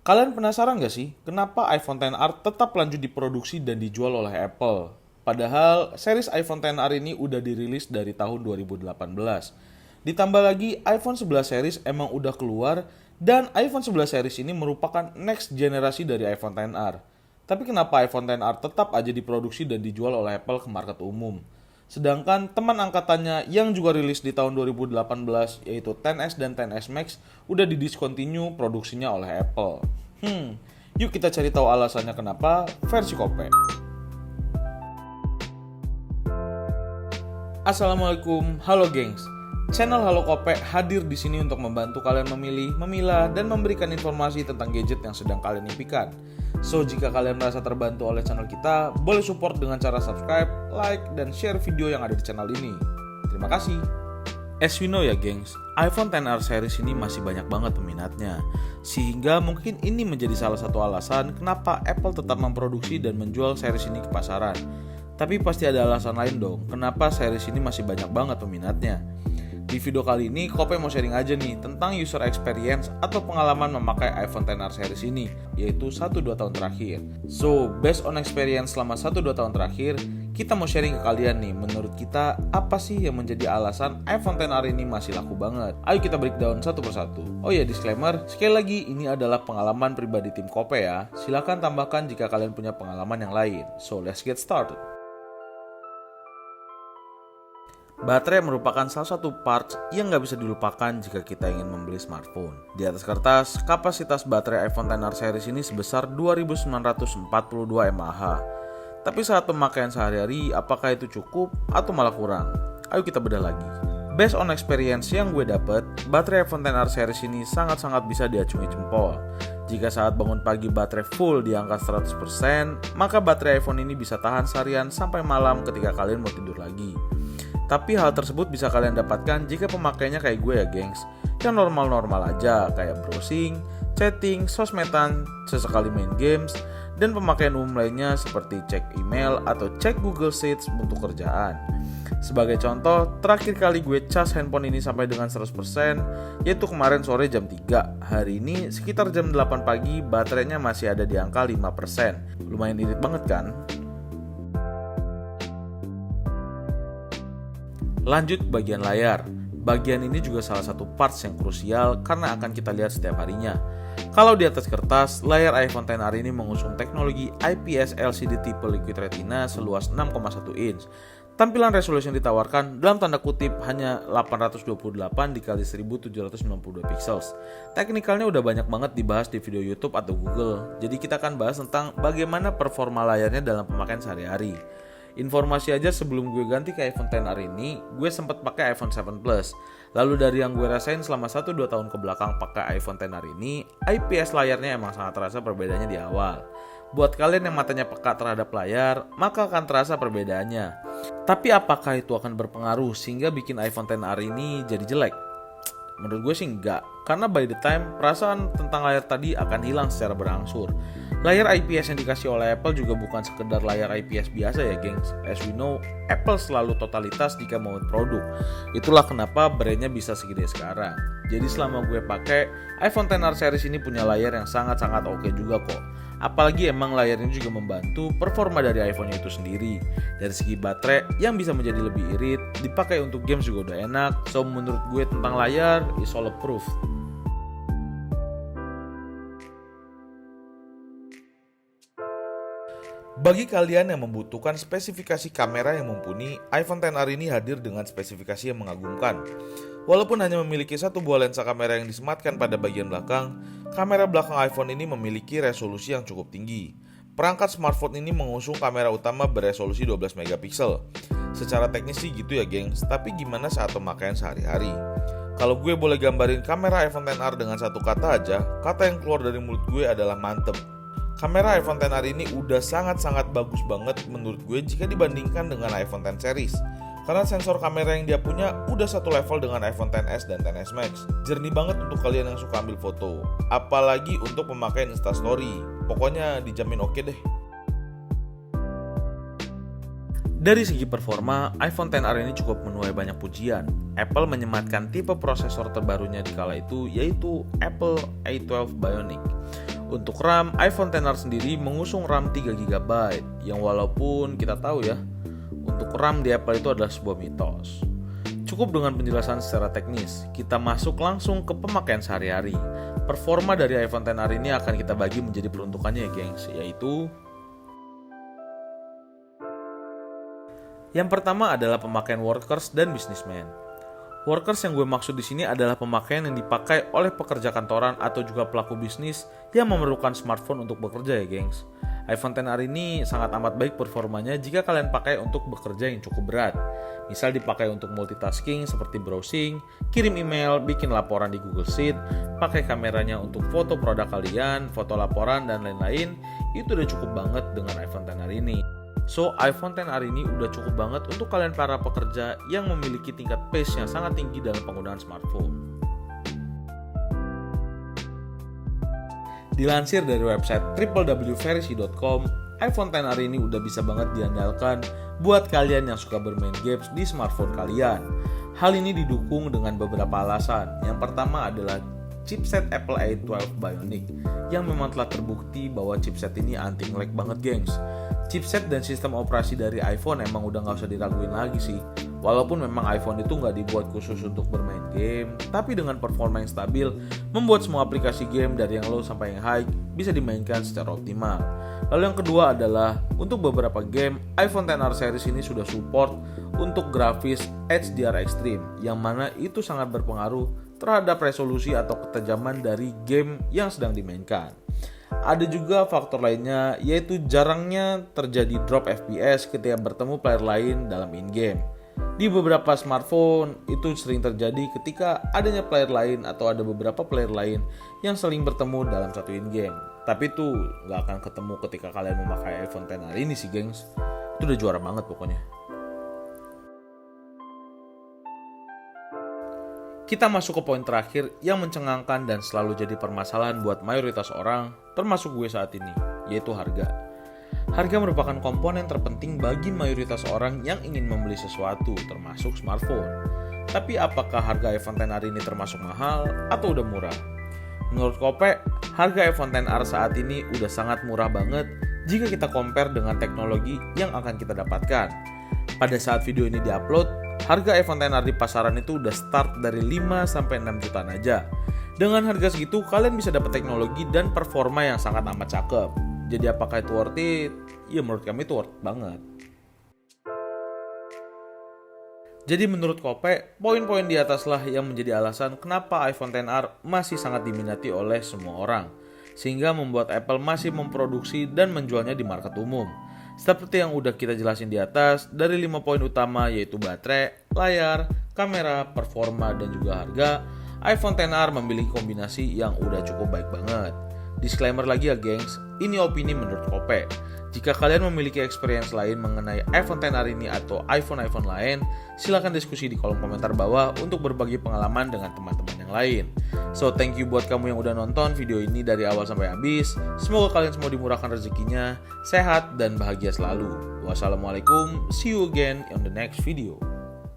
Kalian penasaran gak sih, kenapa iPhone XR tetap lanjut diproduksi dan dijual oleh Apple? Padahal series iPhone XR ini udah dirilis dari tahun 2018. Ditambah lagi, iPhone 11 series emang udah keluar, dan iPhone 11 series ini merupakan next generasi dari iPhone XR. Tapi kenapa iPhone XR tetap aja diproduksi dan dijual oleh Apple ke market umum? Sedangkan teman angkatannya yang juga rilis di tahun 2018 yaitu XS dan XS Max udah didiscontinue produksinya oleh Apple. Yuk kita cari tahu alasannya kenapa versi Kope. Assalamualaikum, halo gengs. Channel Halo Kope hadir di sini untuk membantu kalian memilih, memilah, dan memberikan informasi tentang gadget yang sedang kalian impikan. So, jika kalian merasa terbantu oleh channel kita, boleh support dengan cara subscribe, like, dan share video yang ada di channel ini. Terima kasih. As we know ya gengs, iPhone XR series ini masih banyak banget peminatnya. Sehingga mungkin ini menjadi salah satu alasan kenapa Apple tetap memproduksi dan menjual series ini ke pasaran. Tapi pasti ada alasan lain dong, kenapa series ini masih banyak banget peminatnya. Di video kali ini, Kope mau sharing aja nih tentang user experience atau pengalaman memakai iPhone XR series ini, yaitu 1-2 tahun terakhir. So, based on experience selama 1-2 tahun terakhir, kita mau sharing ke kalian nih, menurut kita apa sih yang menjadi alasan iPhone XR ini masih laku banget? Ayo kita breakdown satu persatu. Oh ya, disclaimer, sekali lagi ini adalah pengalaman pribadi tim Kope ya. Silahkan tambahkan jika kalian punya pengalaman yang lain. So, let's get started. Baterai merupakan salah satu part yang nggak bisa dilupakan jika kita ingin membeli smartphone. Di atas kertas, kapasitas baterai iPhone XR series ini sebesar 2942 mAh. Tapi saat pemakaian sehari-hari, apakah itu cukup atau malah kurang? Ayo kita bedah lagi. Based on experience yang gue dapet, baterai iPhone XR series ini sangat-sangat bisa diacungi jempol. Jika saat bangun pagi baterai full di angka 100%, maka baterai iPhone ini bisa tahan seharian sampai malam ketika kalian mau tidur lagi. Tapi hal tersebut bisa kalian dapatkan jika pemakainya kayak gue ya gengs, yang normal-normal aja kayak browsing, chatting, sosmedan, sesekali main games, dan pemakaian umum lainnya seperti cek email atau cek Google Sheets untuk kerjaan. Sebagai contoh, terakhir kali gue cas handphone ini sampai dengan 100%, yaitu kemarin sore jam 3. Hari ini sekitar jam 8 pagi baterainya masih ada di angka 5%. Lumayan irit banget kan? Lanjut ke bagian layar. Bagian ini juga salah satu parts yang krusial karena akan kita lihat setiap harinya. Kalau di atas kertas, layar iPhone XR ini mengusung teknologi IPS LCD tipe Liquid Retina seluas 6,1 inch. Tampilan resolusi yang ditawarkan dalam tanda kutip hanya 828 x 1792 pixels. Teknikalnya udah banyak banget dibahas di video YouTube atau Google. Jadi kita akan bahas tentang bagaimana performa layarnya dalam pemakaian sehari-hari. Informasi aja, sebelum gue ganti ke iPhone XR ini, gue sempat pakai iPhone 7 Plus. Lalu dari yang gue rasain selama 1-2 tahun ke belakang pakai iPhone XR ini, IPS layarnya emang sangat terasa perbedaannya di awal. Buat kalian yang matanya peka terhadap layar, maka akan terasa perbedaannya. Tapi apakah itu akan berpengaruh sehingga bikin iPhone XR ini jadi jelek? Menurut gue sih enggak, karena by the time perasaan tentang layar tadi akan hilang secara berangsur. Layar IPS yang dikasih oleh Apple juga bukan sekedar layar IPS biasa ya gengs. As we know, Apple selalu totalitas jika mau produk. Itulah kenapa brandnya bisa segede sekarang. Jadi selama gue pakai, iPhone XR series ini punya layar yang sangat-sangat oke juga kok. Apalagi emang layarnya juga membantu performa dari iPhone-nya itu sendiri. Dari segi baterai yang bisa menjadi lebih irit, dipakai untuk games juga udah enak. So menurut gue tentang layar is all proof. Bagi kalian yang membutuhkan spesifikasi kamera yang mumpuni, iPhone XR ini hadir dengan spesifikasi yang mengagumkan. Walaupun hanya memiliki satu buah lensa kamera yang disematkan pada bagian belakang, kamera belakang iPhone ini memiliki resolusi yang cukup tinggi. Perangkat smartphone ini mengusung kamera utama beresolusi 12 megapiksel. Secara teknis sih gitu ya gengs, tapi gimana saat pemakaian sehari-hari? Kalau gue boleh gambarin kamera iPhone XR dengan satu kata aja, kata yang keluar dari mulut gue adalah mantep. Kamera iPhone XR ini udah sangat-sangat bagus banget menurut gue jika dibandingkan dengan iPhone X series. Karena sensor kamera yang dia punya udah satu level dengan iPhone XS dan XS Max. Jernih banget untuk kalian yang suka ambil foto. Apalagi untuk pemakaian Instastory. Pokoknya dijamin oke deh. Dari segi performa, iPhone XR ini cukup menuai banyak pujian. Apple menyematkan tipe prosesor terbarunya di kala itu, yaitu Apple A12 Bionic. Untuk RAM, iPhone XR sendiri mengusung RAM 3GB, yang walaupun kita tahu ya, untuk RAM di Apple itu adalah sebuah mitos. Cukup dengan penjelasan secara teknis, kita masuk langsung ke pemakaian sehari-hari. Performa dari iPhone XR ini akan kita bagi menjadi peruntukannya ya gengs, yaitu yang pertama adalah pemakaian workers dan businessman. Workers yang gue maksud di sini adalah pemakaian yang dipakai oleh pekerja kantoran atau juga pelaku bisnis yang memerlukan smartphone untuk bekerja ya gengs. iPhone XR ini sangat amat baik performanya jika kalian pakai untuk bekerja yang cukup berat. Misal dipakai untuk multitasking seperti browsing, kirim email, bikin laporan di Google Sheet, pakai kameranya untuk foto produk kalian, foto laporan dan lain-lain, itu udah cukup banget dengan iPhone XR ini. So, iPhone XR ini udah cukup banget untuk kalian para pekerja yang memiliki tingkat pace yang sangat tinggi dalam penggunaan smartphone. Dilansir dari website www.verisi.com, iPhone XR ini udah bisa banget diandalkan buat kalian yang suka bermain games di smartphone kalian. Hal ini didukung dengan beberapa alasan. Yang pertama adalah chipset Apple A12 Bionic, yang memang telah terbukti bahwa chipset ini anti nge-lag banget gengs. Chipset dan sistem operasi dari iPhone emang udah gak usah diraguin lagi sih. Walaupun memang iPhone itu gak dibuat khusus untuk bermain game, tapi dengan performa yang stabil, membuat semua aplikasi game dari yang low sampai yang high bisa dimainkan secara optimal. Lalu yang kedua adalah, untuk beberapa game, iPhone XR series ini sudah support untuk grafis HDR Extreme, yang mana itu sangat berpengaruh terhadap resolusi atau ketajaman dari game yang sedang dimainkan. Ada juga faktor lainnya, yaitu jarangnya terjadi drop FPS ketika bertemu player lain dalam in-game. Di beberapa smartphone, itu sering terjadi ketika adanya player lain atau ada beberapa player lain yang saling bertemu dalam satu in-game. Tapi itu gak akan ketemu ketika kalian memakai iPhone XR ini sih gengs. Itu udah juara banget pokoknya. Kita masuk ke poin terakhir yang mencengangkan dan selalu jadi permasalahan buat mayoritas orang, termasuk gue saat ini, yaitu harga. Harga merupakan komponen terpenting bagi mayoritas orang yang ingin membeli sesuatu, termasuk smartphone. Tapi apakah harga iPhone XR ini termasuk mahal atau udah murah? Menurut Kope, harga iPhone XR saat ini udah sangat murah banget jika kita compare dengan teknologi yang akan kita dapatkan. Pada saat video ini diupload, harga iPhone XR di pasaran itu udah start dari 5-6 jutaan aja. Dengan harga segitu, kalian bisa dapat teknologi dan performa yang sangat amat cakep. Jadi apakah itu worth it? Ya menurut kami itu worth banget. Jadi menurut Kope, poin-poin di atas lah yang menjadi alasan kenapa iPhone XR masih sangat diminati oleh semua orang, sehingga membuat Apple masih memproduksi dan menjualnya di market umum. Seperti yang udah kita jelasin di atas, dari 5 poin utama yaitu baterai, layar, kamera, performa, dan juga harga, iPhone XR memiliki kombinasi yang udah cukup baik banget. Disclaimer lagi ya gengs, ini opini menurut Kope. Jika kalian memiliki experience lain mengenai iPhone XR ini atau iPhone lain, silahkan diskusi di kolom komentar bawah untuk berbagi pengalaman dengan teman-teman yang lain. So thank you buat kamu yang udah nonton video ini dari awal sampai habis. Semoga kalian semua dimurahkan rezekinya, sehat dan bahagia selalu. Wassalamualaikum, see you again on the next video.